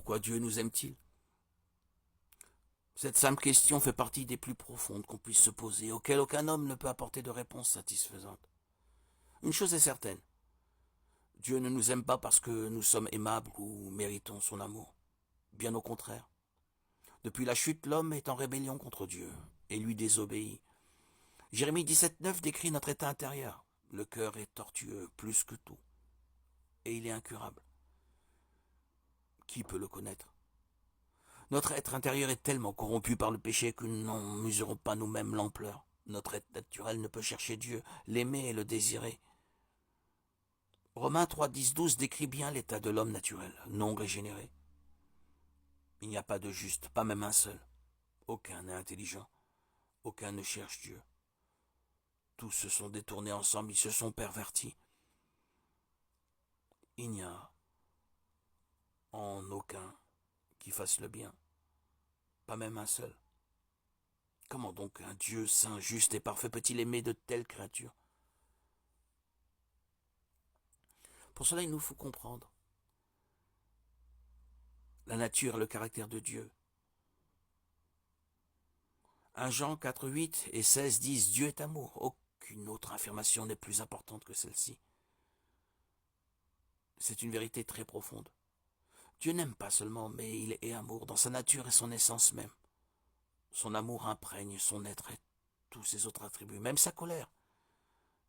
Pourquoi Dieu nous aime-t-il? Cette simple question fait partie des plus profondes qu'on puisse se poser, auxquelles aucun homme ne peut apporter de réponse satisfaisante. Une chose est certaine, Dieu ne nous aime pas parce que nous sommes aimables ou méritons son amour. Bien au contraire. Depuis la chute, l'homme est en rébellion contre Dieu et lui désobéit. Jérémie 17,9 décrit notre état intérieur. Le cœur est tortueux plus que tout, et il est incurable. Qui peut le connaître? Notre être intérieur est tellement corrompu par le péché que nous n'en mesurons pas nous-mêmes l'ampleur. Notre être naturel ne peut chercher Dieu, l'aimer et le désirer. Romains 3, 10, 12 décrit bien l'état de l'homme naturel, non régénéré. Il n'y a pas de juste, pas même un seul. Aucun n'est intelligent, aucun ne cherche Dieu. Tous se sont détournés ensemble, ils se sont pervertis. Il n'y a en aucun qui fasse le bien, pas même un seul. Comment donc un Dieu saint, juste et parfait peut-il aimer de telles créatures? Pour cela, il nous faut comprendre la nature et le caractère de Dieu. 1 Jean 4, 8 et 16 disent Dieu est amour. Aucune autre affirmation n'est plus importante que celle-ci. C'est une vérité très profonde. Dieu n'aime pas seulement, mais il est amour dans sa nature et son essence même. Son amour imprègne son être et tous ses autres attributs, même sa colère.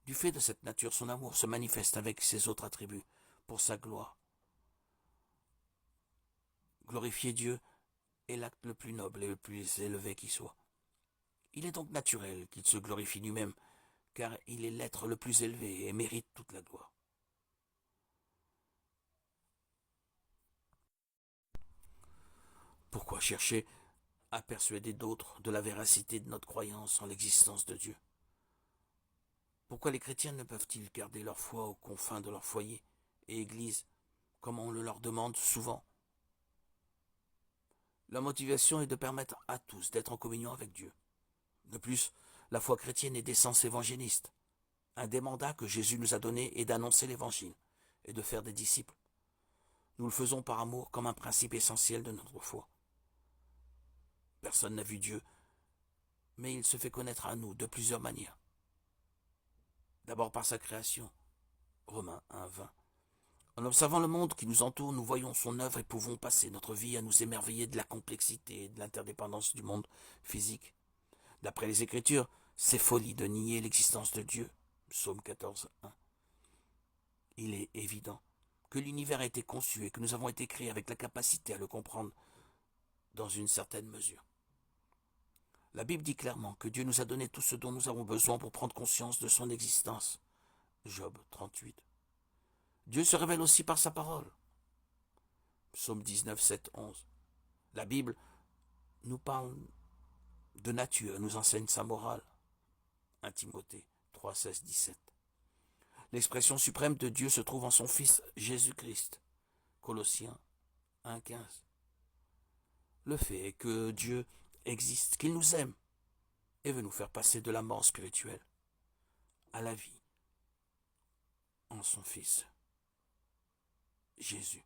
Du fait de cette nature, son amour se manifeste avec ses autres attributs, pour sa gloire. Glorifier Dieu est l'acte le plus noble et le plus élevé qui soit. Il est donc naturel qu'il se glorifie lui-même, car il est l'être le plus élevé et mérite toute la gloire. Pourquoi chercher à persuader d'autres de la véracité de notre croyance en l'existence de Dieu? Pourquoi les chrétiens ne peuvent-ils garder leur foi aux confins de leur foyer et église, comme on le leur demande souvent? La motivation est de permettre à tous d'être en communion avec Dieu. De plus, la foi chrétienne est d'essence évangéliste. Un des mandats que Jésus nous a donnés est d'annoncer l'évangile et de faire des disciples. Nous le faisons par amour comme un principe essentiel de notre foi. Personne n'a vu Dieu, mais il se fait connaître à nous de plusieurs manières. D'abord par sa création, Romains 1, 20. En observant le monde qui nous entoure, nous voyons son œuvre et pouvons passer notre vie à nous émerveiller de la complexité et de l'interdépendance du monde physique. D'après les Écritures, c'est folie de nier l'existence de Dieu. Psaume 14, 1. Il est évident que l'univers a été conçu et que nous avons été créés avec la capacité à le comprendre dans une certaine mesure. La Bible dit clairement que Dieu nous a donné tout ce dont nous avons besoin pour prendre conscience de son existence. Job 38. Dieu se révèle aussi par sa parole. Psaume 19, 7, 11. La Bible nous parle de nature, nous enseigne sa morale. 1 Timothée 3, 16, 17. L'expression suprême de Dieu se trouve en son Fils Jésus-Christ. Colossiens 1, 15. Le fait est que Dieu existe, qu'il nous aime et veut nous faire passer de la mort spirituelle à la vie en son Fils Jésus.